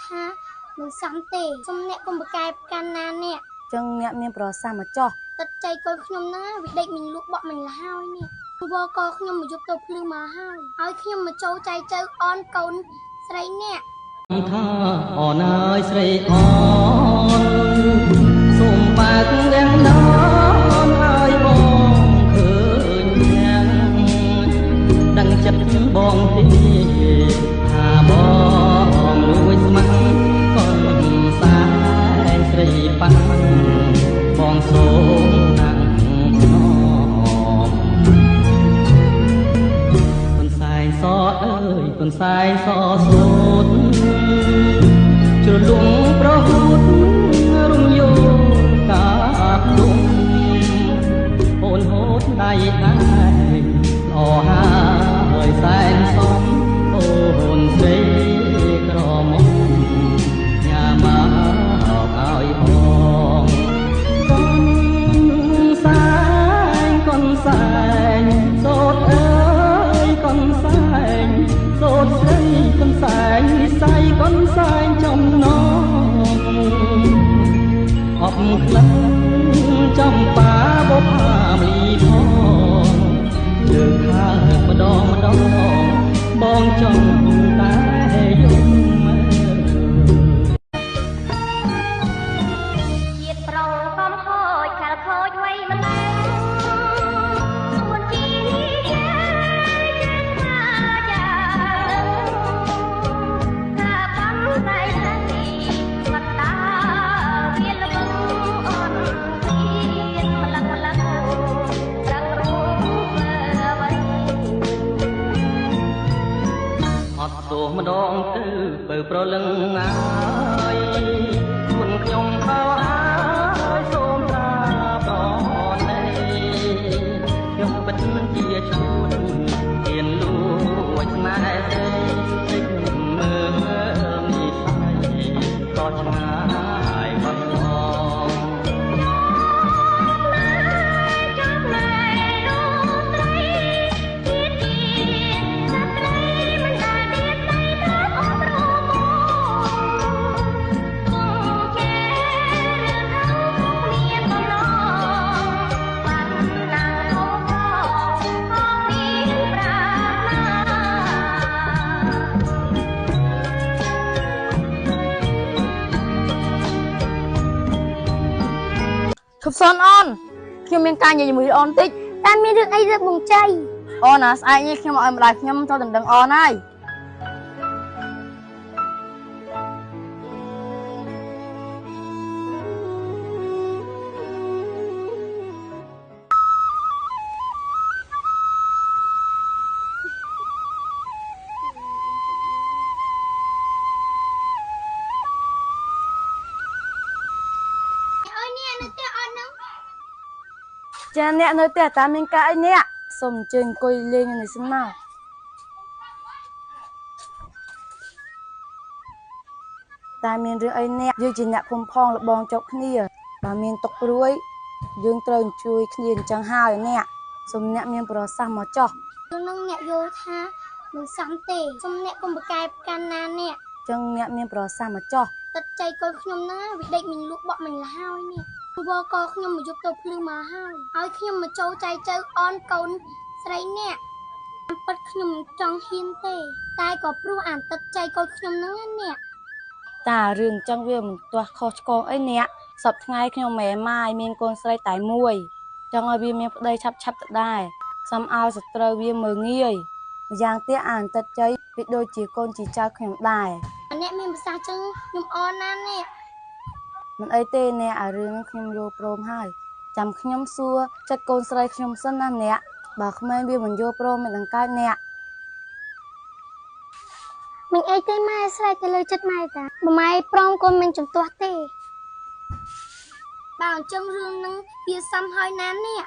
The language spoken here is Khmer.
ថាមិនសមទេសុំអ្នកកុំប្រកែកកាន់ណាអ្នកចឹងអ្នកមានប្រសាមកចោះទឹកចៃកូនខ្ញុំណាវាដេកមិញលក់បក់មិញលហើយនេះវកខ្ញុំមកយកទៅភ្លឺមកហើយខ្ញុំមកចូលចៃចៅអនកូនស្រីអ្នកថាអូនអើយស្រីអូនសូមបើកវាំងដោនឲ្យបងឃើញយ៉ាងដឹងចិត្តបងទីថាបងលួចស្មាក់កូនសាយស្រីប៉ាំងបងសូមតាំងខ្ញុំកូនសាយសអើយកូនសាយសសូនជ្រលងប្រហូតរំយោកាបដុំអូនហូតដៃដែរល្អហើយសែនសំអូនស្រីក្រមុំញ៉ាំមកឲ្យបងកូនសែងកូនសែងសូត្រអើយកូនសែងសូត្រស្រីកូនសែងនិស័យកូនសែងចំណងអបក្លិនចំបាបុផាមលីផងលើកហើម្ដងបងចង់តែយំជាតិប្រងកំខូចខាលខូចໄວម្ល៉េះសួនជីយ៉ាថាយ៉ាថាបំស្ដីថាទីគាត់តាវាលវងអូនទៀតម្លឹងរឹងរូបអ្វីអត់ទោះម្ដងទៅបើប្រលឹងហើយគុណខ្ញុំខោហើយសូមត្រាបននេះខ្ញុំពិតមិនជាជួនហ៊ានលួចស្នេហ៍ស្រីតិចមើលនិស័យក៏ឆ្ងាយបាត់បង់ឈប់សនអូនខ្ញុំមានការនិយាយជាមួយអូនតិចតែមានរឿងអីរើបងចៃអូនណាស្អែកនេះខ្ញុំឲ្យម្ដាយខ្ញុំទៅដណ្ដឹងអូនហើយចាអ្នកនៅផ្ទះតាមានការអីអ្នកសូមអញ្ជើញអង្គុយលេងនេះសិនមកតាមានរឿងអីអ្នកយើងជាអ្នកភូមិផងលបងចុកគ្នាបើមានទុកព្រួយយើងត្រូវជួយគ្នាអញ្ចឹងហើយអ្នកសូមអ្នកមានប្រសាសន៍មកចោះរឿងនឹងអ្នកយល់ថាមិនសមទេសូមអ្នកកុំប្រកែកកាន់ណាអ្នកអញ្ចឹងអ្នកមានប្រសាសន៍មកចោះទឹកចៃកូនខ្ញុំណាវាដេកមិញលក់បក់មិញលហើយនេះវកខ្ញុំមកយកទៅភ្លឺមកហើយខ្ញុំមកចូលចៃចៅអនកូនស្រីអ្នកពិតខ្ញុំមិនចង់ហ៊ានទេតែក៏ព្រោះអានទឹកចៃកូនខ្ញុំហ្នឹងអ្នកតារឿងអញ្ចឹងវាមិនទាស់ខុសឆ្គងអីអ្នកសប្តាហ៍ថ្ងៃខ្ញុំម៉ែម៉ាយមានកូនស្រីតែមួយចង់ឲ្យវាមានប្តីឆាប់ទៅដែរសំឲ្យសត្រូវវាមើងងាយម្យ៉ាងទៀតអានទឹកចៃវាដូចជាកូនជាចៅខ្ញុំដែរអ្នកមានប្រសាសន៍ចឹងខ្ញុំអរណាស់អ្នកមិនអីទេអ្នកអារឿងខ្ញុំយល់ព្រមហើយចាំខ្ញុំសួរចិត្តកូនស្រីខ្ញុំសិនណាអ្នកបើក្មេងវាមិនយល់ព្រមមិនដង្កើតអ្នកមិញអីទេម៉ែស្រែកទៅលើចិត្តម៉ែតាបើម៉ែព្រមកូនមិនចំទាស់ទេបើអញ្ចឹងរឿងហ្នឹងវាសមហើយណាអ្នក